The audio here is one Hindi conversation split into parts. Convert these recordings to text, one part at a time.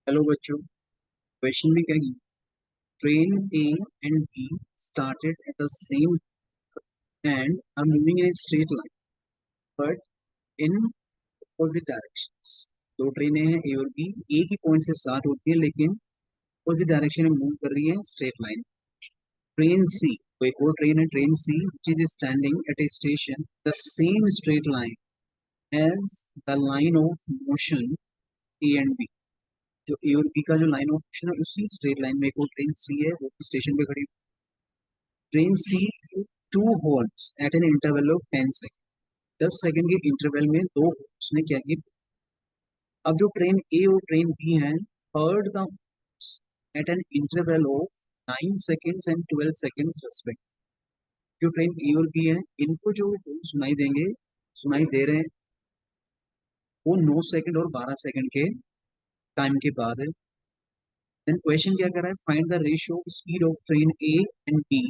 हेलो बच्चों। क्वेश्चन में क्या है? Train A and B started at the same and are moving in a straight line but in opposite directions। दो ट्रेनें हैं ए और बी, एक ही पॉइंट से स्टार्ट होती है लेकिन अपोजिट डायरेक्शन में मूव कर रही है स्ट्रेट लाइन। ट्रेन सी, तो एक और ट्रेन है train C which is standing at a station the same straight line as the line of motion A and B। जो ए और बी का जो लाइन ऑफ मोशन है उसी स्ट्रेट लाइन में एक और ट्रेन सी है वो स्टेशन पे खड़ी। Train C two horns at an interval of 10 second. 10 second के इंटरवल में दो हॉर्न्स ने क्या किया। अब जो ट्रेन ए और ट्रेन बी हैं heard the at an interval of 9 seconds and 12 seconds respect. जो ट्रेन ए और बी है इनको जो सुनाई देंगे, सुनाई दे रहे हैं वो 9 सेकेंड और 12 सेकेंड के टाइम के बाद है। देन क्वेश्चन क्या कर रहा है, find the ratio of speed of train A and B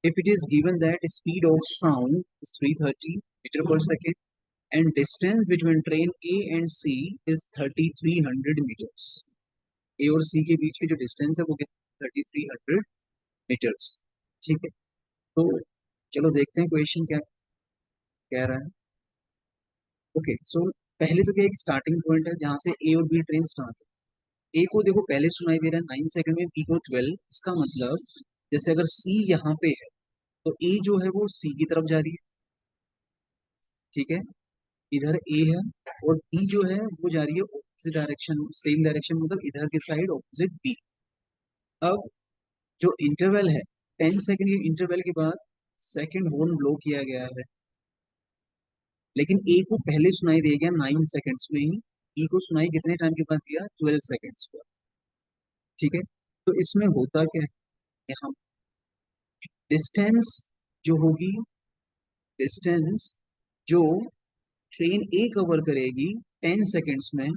if it is given that speed of sound is 330 meter per second and distance between train A and C is 3300 meters। A और C के बीच की जो डिस्टेंस है वो कितना, 3300 मीटर्स। ठीक है, तो चलो देखते हैं क्वेश्चन क्या कह रहा है। ओके सो पहले तो क्या एक स्टार्टिंग पॉइंट है जहां से ए और बी ट्रेन स्टार्ट है। ए को देखो पहले सुनाई दे रहा है 9 सेकंड में, बी को 12। इसका मतलब जैसे अगर सी यहाँ पे है तो ए जो है वो सी की तरफ जा रही है। ठीक है, इधर ए है और बी जो है वो जा रही है ऑपोजिट डायरेक्शन, सेम डायरेक्शन मतलब इधर के साइड ऑपोजिट बी। अब जो इंटरवल है 10 सेकंड के इंटरवल के बाद सेकंड हॉर्न ब्लो किया गया है, लेकिन ए को पहले सुनाई दिया गया 9 सेकंड्स में ही, बी को सुनाई कितने टाइम के बाद दिया, 12 सेकंड्स पर। ठीक है, तो इसमें होता क्या है, यहाँ डिस्टेंस जो होगी, डिस्टेंस जो ट्रेन ए कवर करेगी 10 सेकंड्स में,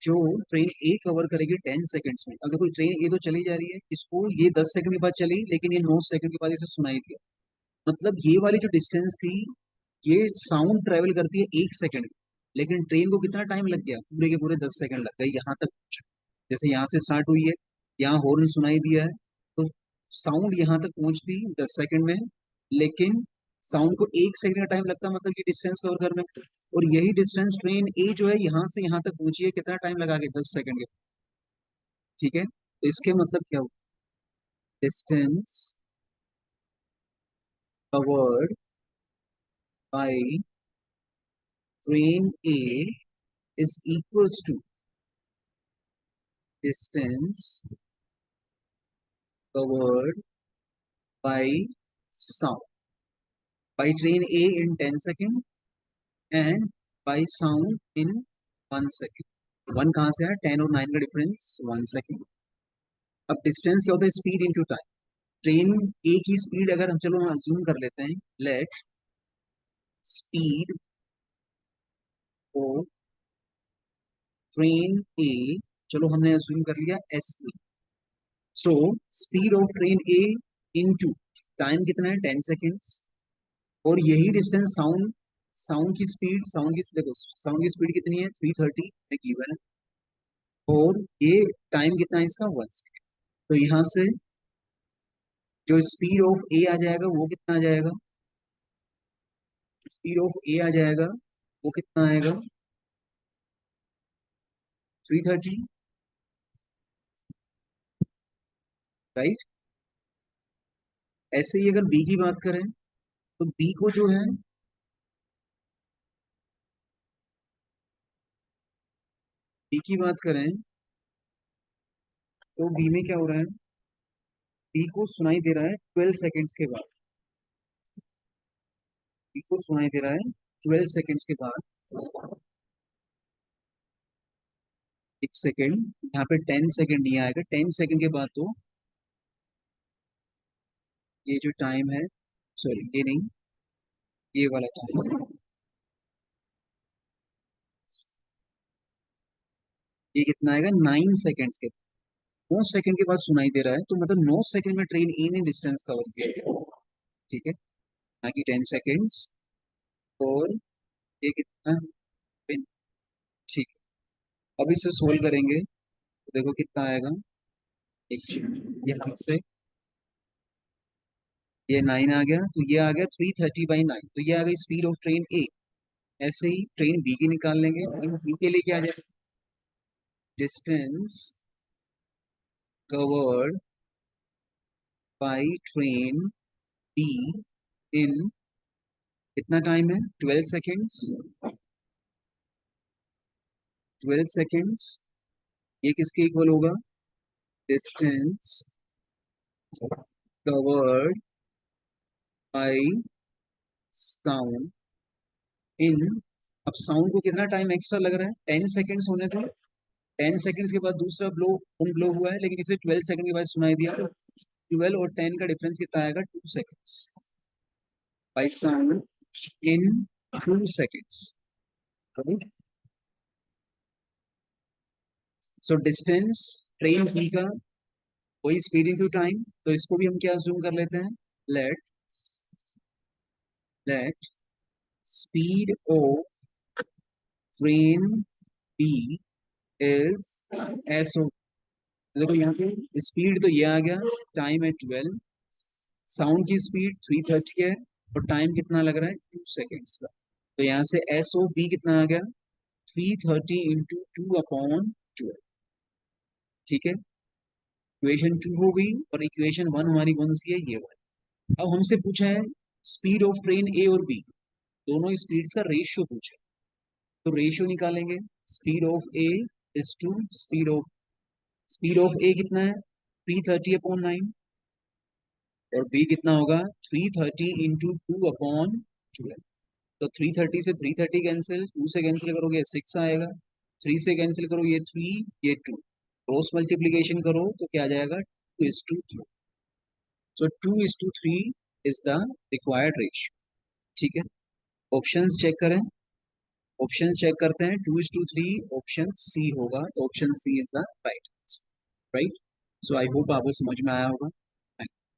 जो ट्रेन ए कवर करेगी 10 सेकंड्स में। अब देखो ट्रेन ए तो चली जा रही है, इसको ये 10 सेकंड के बाद चली लेकिन ये 9 सेकंड के बाद इसे सुनाई दिया। मतलब ये वाली जो डिस्टेंस थी, ये साउंड ट्रेवल करती है 1 सेकंड, लेकिन ट्रेन को कितना टाइम लग गया, पूरे के पूरे 10 सेकंड लग गए यहाँ तक। जैसे यहाँ से स्टार्ट हुई है, यहाँ हॉर्न सुनाई दिया है तो साउंड यहाँ तक पहुंचती 10 सेकंड में, लेकिन साउंड को 1 सेकंड का टाइम लगता है, मतलब ये डिस्टेंस कवर करने में। और यही डिस्टेंस ट्रेन ए जो है यहाँ से यहाँ तक पहुंची है कितना टाइम लगा के, 10 सेकंड के। ठीक है, तो इसके मतलब क्या हुआ, distance covered by train A is equals to distance covered by sound, by train A in 10 second and by sound in 1 second. 1 कहाँ से आया, 10 और 9 का डिफरेंस 1 सेकंड। अब डिस्टेंस क्या होता है, स्पीड इंटू टाइम। ट्रेन ए की स्पीड अगर हम, चलो हम अज्यूम कर लेते हैं, लेट स्पीड ऑफ ट्रेन ए, चलो हमने अज्यूम कर लिया S A. So speed of train A into time कितना है, 10 सेकेंड्स। और यही डिस्टेंस साउंड, साउंड की स्पीड, साउंड की देखो साउंड की स्पीड कितनी है, 330 में गिवन है, और ये टाइम कितना है इसका, 1 सेकेंड। तो यहाँ से जो स्पीड ऑफ ए आ जाएगा वो कितना आ जाएगा, स्पीड ऑफ ए आ जाएगा वो कितना आएगा, 330, राइट। ऐसे ही अगर बी की बात करें तो बी को जो है, बी की बात करें तो बी में क्या हो रहा है, बी को सुनाई दे रहा है 12 सेकेंड्स के बाद, बी को सुनाई दे रहा है 12 सेकेंड्स के बाद। 1 सेकेंड, यहाँ पे 10 सेकेंड नहीं आएगा, 10 सेकेंड के बाद तो ये जो टाइम है, सॉरी ये नहीं, ये वाला टाइम, ये कितना आएगा, 9 सेकेंड्स के, 9 सेकेंड के बाद सुनाई दे रहा है, तो मतलब 9 सेकेंड में ट्रेन ए ने डिस्टेंस कवर किया। ठीक है, ना कि 10 सेकेंड्स। और ये कितना है, ठीक है। अब इसे सोल्व करेंगे तो देखो कितना आएगा। यहाँ से ये 9 आ गया, तो ये आ गया 330/9, तो ये आ गई स्पीड ऑफ ट्रेन ए। ऐसे ही ट्रेन बी की निकाल लेंगे, बी के लिए क्या आ जाएगा, distance covered by train be in, कितना टाइम है, 12 सेकेंड्स। 12 सेकेंड्स, ये किसके इक्वल होगा, डिस्टेंस कवर्ड बाय साउंड इन। अब साउंड को कितना टाइम एक्स्ट्रा लग रहा है, 10 सेकेंड्स होने थे। 10 सेकेंड्स के बाद दूसरा ब्लो हुआ है, लेकिन इसे 12 सेकेंड के बाद सुनाई दिया, तो 12 और 10 का डिफरेंस कितना आएगा, 2 seconds by sound in 2 seconds. So distance train B का वही स्पीड इनटू टाइम, तो इसको भी हम क्या जूम कर लेते हैं, let let speed of train B is S O. देखो यहाँ पे स्पीड तो ये आ गया, टाइम है 12, साउंड की स्पीड 330 है, और टाइम कितना लग रहा है, 2 सेकेंड्स का। तो यहाँ से एस ओ बी कितना आ गया, 330 × 2/12। ठीक है, इक्वेशन 2 हो गई, और इक्वेशन 1 हमारी कौन सी है, ये वाली। अब हमसे पूछा है स्पीड ऑफ ट्रेन ए और बी, दोनों स्पीड्स का रेशियो पूछा है, तो रेशियो निकालेंगे। Speed of A is to speed of A कितना है, 330/9, और बी कितना होगा, 330 × 2/12। तो 330 से 330 कैंसिल, 2 से कैंसिल करोगे 6 आएगा, 3 से कैंसिल करो ये 3, ये 2, क्रॉस मल्टीप्लीकेशन करो तो क्या आ जाएगा, 2:3। So 2:3 is the required ratio. ठीक है, ऑप्शंस चेक करें, ऑप्शंस चेक करते हैं, 2:3 ऑप्शन सी होगा, तो option C is the right. Right, so I hope आपको समझ में आया होगा।